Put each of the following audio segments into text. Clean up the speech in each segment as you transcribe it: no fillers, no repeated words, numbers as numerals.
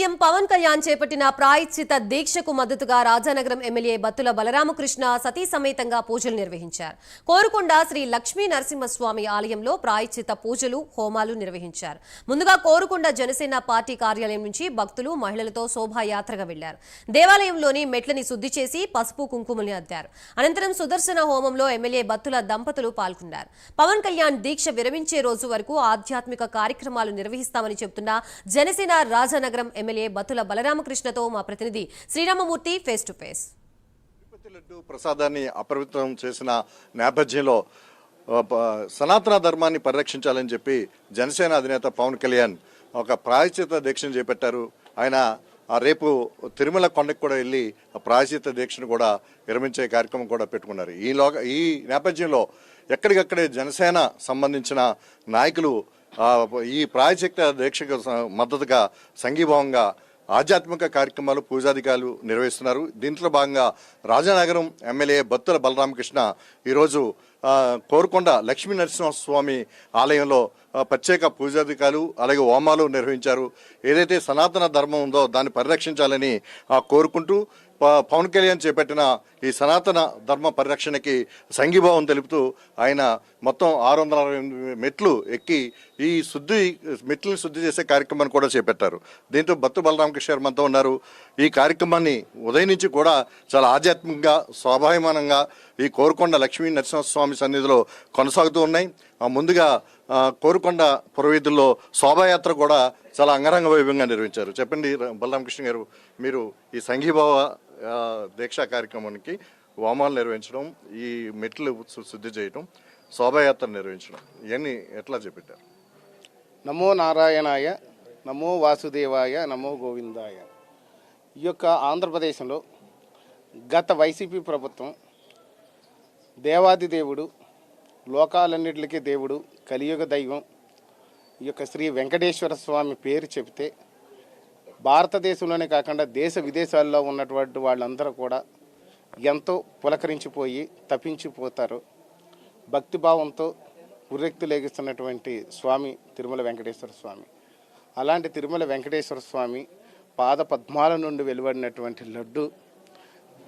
CM Pawan Kalyan చేపట్టిన ప్రాయశ్చిత దీక్షకు మద్దతుగా రాజానగరం ఎమ్మెల్యే బత్తుల బలరామకృష్ణ సతీ సమేతంగా పూజలు నిర్వహించారు. కోరుకొండ శ్రీ లక్ష్మీ నరసింహస్వామి ఆలయంలో ప్రాయశ్చిత పూజలు, హోమాలు నిర్వహించారు. ముందుగా కోరుకొండ జనసేన పార్టీ కార్యాలయం నుంచి భక్తులు, మహిళలతో శోభాయాత్రగా వెళ్లారు. దేవాలయంలోని మెట్లని శుద్ధి చేసి పసుపు, కుంకుమల్ని అద్దారు. అనంతరం సుదర్శన హోమంలో ఎమ్మెల్యే బత్తుల దంపతులు పాల్గొన్నారు. పవన్ కళ్యాణ్ దీక్ష విరమించే రోజు వరకు ఆధ్యాత్మిక కార్యక్రమాలు నిర్వహిస్తామని చెబుతున్న జనసేన రాజానగరం ఎమ్మెల్యే బత్తుల బలరామకృష్ణతో మా ప్రతినిధి Sriramamurthy face to face. Tirupati laddu ప్రసాదాన్ని అపవిత్రం చేసిన నేపథ్యంలో సనాతన ధర్మాన్ని పరిరక్షించాలని చెప్పి జనసేన అధినేత పవన్ కళ్యాణ్ ఒక ప్రాయశ్చిత దీక్షను చేపట్టారు. ఆయన రేపు తిరుమల కొండకు కూడా వెళ్ళి ఆ ప్రాయశ్చిత దీక్షను కూడా విరమించే కార్యక్రమం కూడా పెట్టుకున్నారు. ఈ నేపథ్యంలో ఎక్కడికక్కడే జనసేన సంబంధించిన నాయకులు ఈ ప్రాయశ్చిత దీక్షకు మద్దతుగా సంఘీభావంగా ఆధ్యాత్మిక కార్యక్రమాలు, పూజాధికారులు నిర్వహిస్తున్నారు. దీంట్లో భాగంగా రాజానగరం ఎమ్మెల్యే బత్తుల బలరామకృష్ణ ఈరోజు కోరుకొండ లక్ష్మీ నరసింహస్వామి ఆలయంలో ప్రత్యేక పూజాధికారులు అలాగే హోమాలు నిర్వహించారు. ఏదైతే సనాతన ధర్మం ఉందో దాన్ని పరిరక్షించాలని కోరుకుంటూ పవన్ కళ్యాణ్ చేపట్టిన ఈ సనాతన ధర్మ పరిరక్షణకి సంఘీభావం తెలుపుతూ ఆయన మొత్తం 660 మెట్లు ఎక్కి ఈ మెట్లను శుద్ధి చేసే కార్యక్రమాన్ని కూడా చేపట్టారు. దీంతో బత్తు బలరామకృష్ణ మనతో ఉన్నారు. ఈ కార్యక్రమాన్ని ఉదయం నుంచి కూడా చాలా ఆధ్యాత్మికంగా, స్వాభావిమానంగా ఈ కోరుకొండ లక్ష్మీ నరసింహస్వామి సన్నిధిలో కొనసాగుతూ ఉన్నాయి. ముందుగా కోరుకొండ పురవీధుల్లో శోభాయాత్ర కూడా చాలా అంగరంగ వైభవంగా నిర్వహించారు. చెప్పండి బలరామకృష్ణ గారు, మీరు ఈ సంఘీభావ దీక్షా కార్యక్రమానికి హోమాలు నిర్వహించడం, ఈ మెట్లు శుద్ధి చేయడం, శోభాయాత్ర నిర్వహించడం ఇవన్నీ ఎట్లా చేపట్టారు? నమో నారాయణాయ, నమో వాసుదేవాయ, నమో గోవిందాయ. ఈ యొక్క ఆంధ్రప్రదేశ్లో గత వైసీపీ ప్రభుత్వం దేవాది దేవుడు, లోకాలన్నిటికీ దేవుడు, కలియుగ దైవం ఈ యొక్క శ్రీ వెంకటేశ్వర స్వామి పేరు చెబితే భారతదేశంలోనే కాకుండా దేశ విదేశాల్లో ఉన్నటువంటి వాళ్ళందరూ కూడా ఎంతో పులకరించిపోయి తప్పించిపోతారు. భక్తిభావంతో ఉర్రెక్తులేగిస్తున్నటువంటి స్వామి తిరుమల వెంకటేశ్వర స్వామి. అలాంటి తిరుమల వెంకటేశ్వర స్వామి పాద పద్మాల నుండి వెలువడినటువంటి లడ్డు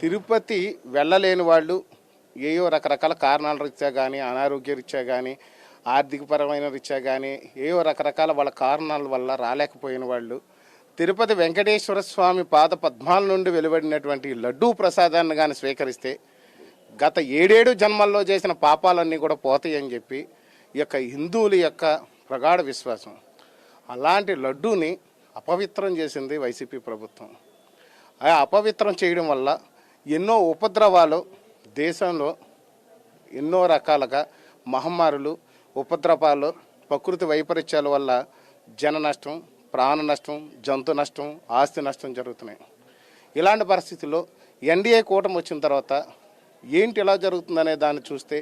తిరుపతి వెళ్ళలేని వాళ్ళు, ఏయో రకరకాల కారణాల రీత్యా కానీ, అనారోగ్య రీత్యా కానీ, ఆర్థికపరమైన రీత్యా కానీ, ఏయో రకరకాల వాళ్ళ కారణాల వల్ల రాలేకపోయిన వాళ్ళు తిరుపతి వెంకటేశ్వర స్వామి పాద పద్మాల నుండి వెలువడినటువంటి లడ్డూ ప్రసాదాన్ని కానీ స్వీకరిస్తే గత 7 జన్మల్లో చేసిన పాపాలన్నీ కూడా పోతాయని చెప్పి ఈ యొక్క హిందువుల యొక్క ప్రగాఢ విశ్వాసం. అలాంటి లడ్డూని అపవిత్రం చేసింది వైసీపీ ప్రభుత్వం. ఆ అపవిత్రం చేయడం వల్ల ఎన్నో ఉపద్రవాలు దేశంలో, ఎన్నో రకాలుగా మహమ్మారులు, ఉపద్రవాలు, ప్రకృతి వైపరీత్యాల వల్ల జన నష్టం, ప్రాణ నష్టం, జంతు నష్టం, ఆస్తి నష్టం జరుగుతున్నాయి. ఇలాంటి పరిస్థితుల్లో ఎన్డీఏ కూటమి వచ్చిన తర్వాత ఏంటి ఎలా జరుగుతుందనే దాన్ని చూస్తే,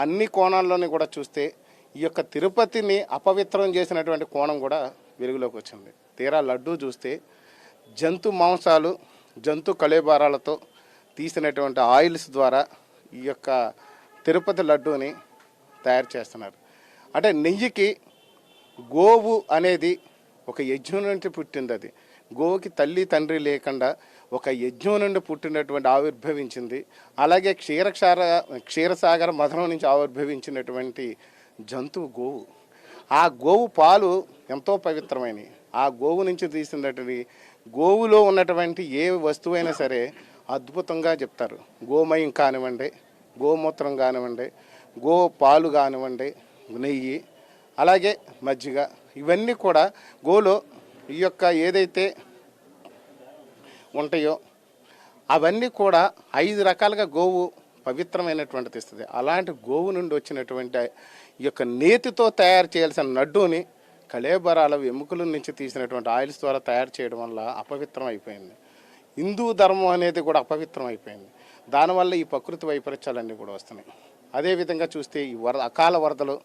అన్ని కోణాల్లోని కూడా చూస్తే ఈ యొక్క తిరుపతిని అపవిత్రం చేసినటువంటి కోణం కూడా వెలుగులోకి వచ్చింది. తీరా లడ్డూ చూస్తే జంతు మాంసాలు, జంతు కళేబారాలతో తీసినటువంటి ఆయిల్స్ ద్వారా ఈ యొక్క తిరుపతి లడ్డూని తయారు చేస్తున్నారు. అంటే నెయ్యికి గోవు అనేది ఒక యజ్ఞం నుండి పుట్టింది. అది గోవుకి తల్లి తండ్రి లేకుండా ఒక యజ్ఞం నుండి పుట్టినటువంటి ఆవిర్భవించింది. అలాగే క్షీరసాగర మధనం నుంచి ఆవిర్భవించినటువంటి జంతువు గోవు. ఆ గోవు పాలు ఎంతో పవిత్రమైనవి. ఆ గోవు నుంచి తీసినటువంటి, గోవులో ఉన్నటువంటి ఏ వస్తువైనా సరే అద్భుతంగా చెప్తారు. గోమయం కానివ్వండి, గోమూత్రం కానివ్వండి, గో పాలు కానివ్వండి, నెయ్యి, అలాగే మజ్జిగ, ఇవన్నీ కూడా గోలో ఈ యొక్క ఏదైతే ఉంటాయో అవన్నీ కూడా 5 రకాలుగా గోవు పవిత్రమైనటువంటిది ఇస్తుంది. అలాంటి గోవు నుండి వచ్చినటువంటి ఈ యొక్క నేతితో తయారు చేయాల్సిన లడ్డూని కళేబరాల ఎముకల నుంచి తీసినటువంటి ఆయిల్స్ ద్వారా తయారు చేయడం వల్ల అపవిత్రం అయిపోయింది. హిందూ ధర్మం అనేది కూడా అపవిత్రం అయిపోయింది. దానివల్ల ఈ ప్రకృతి వైపరీత్యాలన్నీ కూడా వస్తున్నాయి. అదేవిధంగా చూస్తే ఈ అకాల వరదలు,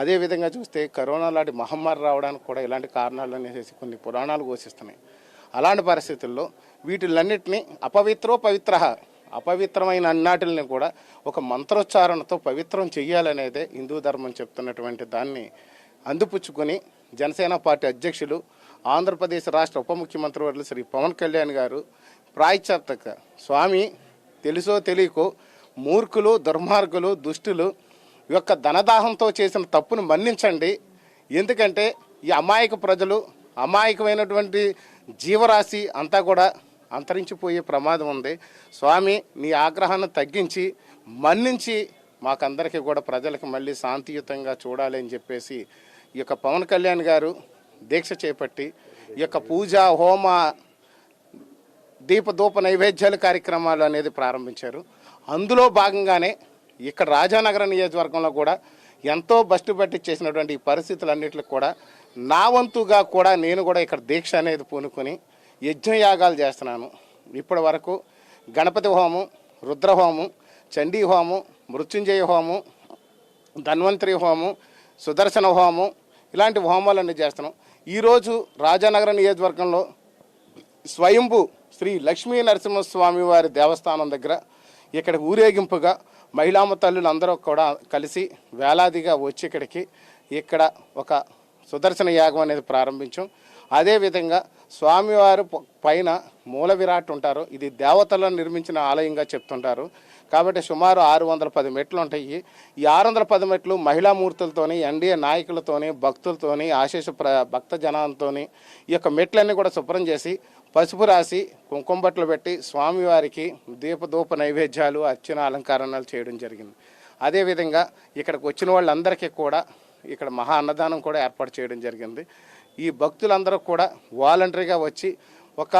అదేవిధంగా చూస్తే కరోనా లాంటి మహమ్మారి రావడానికి కూడా ఇలాంటి కారణాలు అనేసి కొన్ని పురాణాలు ఘోషిస్తున్నాయి. అలాంటి పరిస్థితుల్లో వీటిలన్నింటినీ అపవిత్రమైన అన్నాటిని కూడా ఒక మంత్రోచ్చారణతో పవిత్రం చెయ్యాలనేదే హిందూ ధర్మం చెప్తున్నటువంటి దాన్ని అందిపుచ్చుకొని జనసేన పార్టీ అధ్యక్షులు ఆంధ్రప్రదేశ్ రాష్ట్ర ఉప ముఖ్యమంత్రి వర్యులు శ్రీ పవన్ కళ్యాణ్ గారు ప్రాయశ్చిత్త స్వామి తెలుసో తెలియకో మూర్ఖులు, దుర్మార్గులు, దుష్టులు యొక్క ధనదాహంతో చేసిన తప్పును మన్నించండి. ఎందుకంటే ఈ అమాయక ప్రజలు, అమాయకమైనటువంటి జీవరాశి అంతా కూడా అంతరించిపోయే ప్రమాదం ఉంది. స్వామి నీ ఆగ్రహాన్ని తగ్గించి మన్నించి మాకందరికీ కూడా ప్రజలకు మళ్ళీ శాంతియుతంగా చూడాలి అని చెప్పేసి ఈ యొక్క పవన్ కళ్యాణ్ గారు దీక్ష చేపట్టి ఈ యొక్క పూజ, హోమ, దీపధూప నైవేద్యాల కార్యక్రమాలు అనేది ప్రారంభించారు. అందులో భాగంగానే ఇక్కడ రాజానగరం నియోజకవర్గంలో కూడా ఎంతో బస్టు బట్టి చేసినటువంటి ఈ పరిస్థితులన్నింటికి కూడా నా వంతుగా కూడా నేను కూడా ఇక్కడ దీక్ష అనేది పూనుకొని యజ్ఞయాగాలు చేస్తున్నాను. ఇప్పటి వరకు గణపతి హోమం, రుద్రహోమం, చండీ హోమం, మృత్యుంజయ హోమం, ధన్వంతరి హోమం, సుదర్శన హోమం ఇలాంటి హోమాలన్నీ చేస్తున్నాం. ఈరోజు రాజానగరం నియోజకవర్గంలో స్వయంభూ శ్రీ లక్ష్మీ నరసింహస్వామి వారి దేవస్థానం దగ్గర ఇక్కడ ఊరేగింపుగా మహిళామ తల్లులు అందరూ కూడా కలిసి వేలాదిగా వచ్చి ఇక్కడ ఒక సుదర్శన యాగం అనేది ప్రారంభించాం. అదేవిధంగా స్వామివారు పైన మూల విరాట్ ఉంటారు. ఇది దేవతలను నిర్మించిన ఆలయంగా చెప్తుంటారు. కాబట్టి సుమారు 610 మెట్లు ఉంటాయి. ఈ 610 మెట్లు మహిళా మూర్తులతోని, ఎన్డీఏ నాయకులతోని, భక్తులతోని, ఆశీష భక్త జనాలతోని ఈ యొక్క మెట్లన్నీ కూడా శుభ్రం చేసి పసుపు రాసి కుంకుమ బట్టలు పెట్టి స్వామివారికి దీపధూప నైవేద్యాలు, అర్చన, అలంకరణలు చేయడం జరిగింది. అదేవిధంగా ఇక్కడికి వచ్చిన వాళ్ళందరికీ కూడా ఇక్కడ మహా అన్నదానం కూడా ఏర్పాటు చేయడం జరిగింది. ఈ భక్తులందరూ కూడా వాలంటరీగా వచ్చి ఒక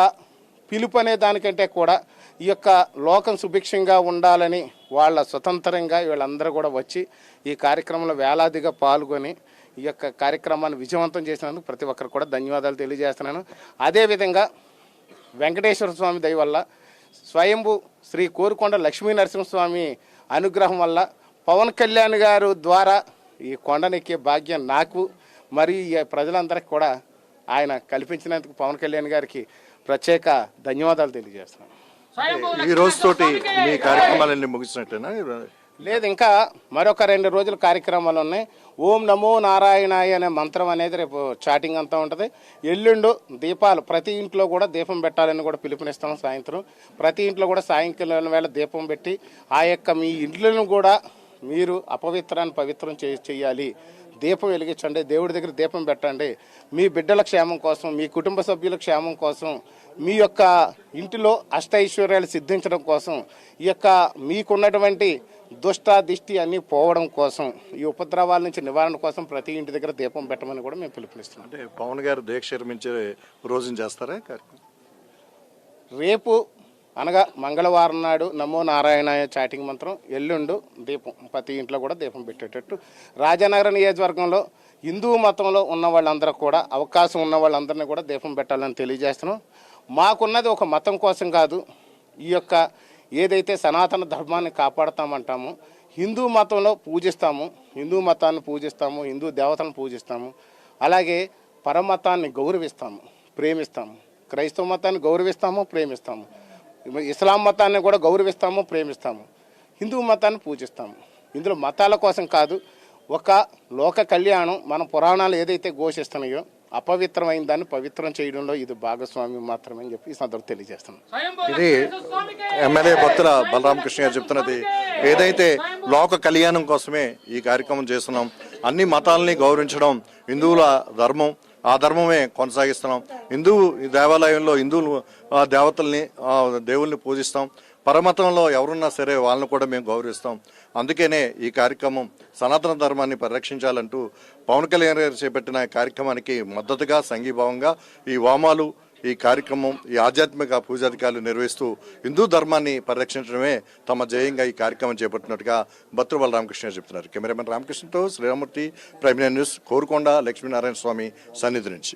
పిలుపు అనే దానికంటే కూడా ఈ యొక్క లోకం సుభిక్షంగా ఉండాలని వాళ్ళ స్వతంత్రంగా వీళ్ళందరూ కూడా వచ్చి ఈ కార్యక్రమంలో వేలాదిగా పాల్గొని ఈ యొక్క కార్యక్రమాన్ని విజయవంతం చేసినందుకు ప్రతి ఒక్కరు కూడా ధన్యవాదాలు తెలియజేస్తున్నాను. అదేవిధంగా వెంకటేశ్వర స్వామి దయ వల్ల, స్వయంభూ శ్రీ కోరుకొండ లక్ష్మీ నరసింహస్వామి అనుగ్రహం వల్ల పవన్ కళ్యాణ్ గారు ద్వారా ఈ కొండనెక్కే భాగ్యం నాకు మరియు ఈ ప్రజలందరికీ కూడా ఆయన కల్పించినందుకు పవన్ కళ్యాణ్ గారికి ప్రత్యేక ధన్యవాదాలు తెలియజేస్తున్నాను. ఈ రోజుతోటి మీ కార్యక్రమాలన్నీ ముగిసినట్టేనా? లేదు, ఇంకా మరొక 2 రోజుల కార్యక్రమాలు ఉన్నాయి. ఓం నమో నారాయణాయ అనే మంత్రం అనేది రేపు చాటింగ్ అంతా ఉంటుంది. ఎల్లుండు దీపాలు ప్రతి ఇంట్లో కూడా దీపం పెట్టాలని కూడా పిలుపునిస్తాం. సాయంత్రం ప్రతి ఇంట్లో కూడా సాయంకాలం వేళ దీపం పెట్టి ఆ యొక్క మీ ఇంట్లను కూడా మీరు అపవిత్రాన్ని పవిత్రం చేయాలి. దీపం వెలిగించండి, దేవుడి దగ్గర దీపం పెట్టండి. మీ బిడ్డల క్షేమం కోసం, మీ కుటుంబ సభ్యుల క్షేమం కోసం, మీ యొక్క ఇంటిలో అష్టైశ్వర్యాలు సిద్ధించడం కోసం, ఈ యొక్క మీకున్నటువంటి దుష్ట దిష్టి అన్నీ పోవడం కోసం, ఈ ఉపద్రవాల నుంచి నివారణ కోసం ప్రతి ఇంటి దగ్గర దీపం పెట్టమని కూడా మేము పిలుపునిస్తున్నాం. అంటే పవన్ గారు దీక్ష విరమించే రోజున చేస్తారా కార్యక్రమం? రేపు అనగా మంగళవారం నాడు నమో నారాయణాయ చాటింగ్ మంత్రం, ఎల్లుండు దీపం ప్రతి ఇంట్లో కూడా దీపం పెట్టేటట్టు రాజానగరం నియోజకవర్గంలో హిందూ మతంలో ఉన్న వాళ్ళందరూ కూడా అవకాశం ఉన్న వాళ్ళందరినీ కూడా దీపం పెట్టాలని తెలియజేస్తున్నాం. మాకున్నది ఒక మతం కోసం కాదు, ఈ యొక్క ఏదైతే సనాతన ధర్మాన్ని కాపాడుతామంటామో హిందూ మతంలో పూజిస్తాము, హిందూ మతాన్ని పూజిస్తాము, హిందూ దేవతలను పూజిస్తాము. అలాగే పరమతాన్ని గౌరవిస్తాము, ప్రేమిస్తాము. క్రైస్తవ మతాన్ని గౌరవిస్తాము, ప్రేమిస్తాము. ఇస్లాం మతాన్ని కూడా గౌరవిస్తాము, ప్రేమిస్తాము. హిందూ మతాన్ని పూజిస్తాము. ఇందులో మతాల కోసం కాదు, ఒక లోక కళ్యాణం మన పురాణాలు ఏదైతే ఘోషిస్తున్నాయో అపవిత్రమైన దాన్ని పవిత్రం చేయడంలో ఇది భాగస్వామ్యం మాత్రమే అని చెప్పి ఈ సందర్భంగా తెలియజేస్తున్నాం. ఇది ఎమ్మెల్యే బత్తుల బలరామకృష్ణ గారు చెప్తున్నది. ఏదైతే లోక కళ్యాణం కోసమే ఈ కార్యక్రమం చేస్తున్నాం, అన్ని మతాలని గౌరవించడం హిందువుల ధర్మం, ఆ ధర్మమే కొనసాగిస్తున్నాం. హిందూ దేవాలయంలో హిందువులు దేవతల్ని, దేవుల్ని పూజిస్తాం. పరమతంలో ఎవరున్నా సరే వాళ్ళని కూడా మేము గౌరవిస్తాం. అందుకనే ఈ కార్యక్రమం సనాతన ధర్మాన్ని పరిరక్షించాలంటూ పవన్ కళ్యాణ్ గారు చేపట్టిన కార్యక్రమానికి మద్దతుగా, సంఘీభావంగా ఈ వామాలు, ఈ కార్యక్రమం, ఈ ఆధ్యాత్మిక పూజాధికారులు నిర్వహిస్తూ హిందూ ధర్మాన్ని పరిరక్షించడమే తమ జయంగా ఈ కార్యక్రమం చేపట్టినట్టుగా బత్తుల బలరామకృష్ణ చెప్తున్నారు. కెమెరామెన్ రామకృష్ణతో శ్రీరామూర్తి, ప్రైమ్ న్యూస్, కోరుకొండ లక్ష్మీనారాయణ స్వామి సన్నిధి నుంచి.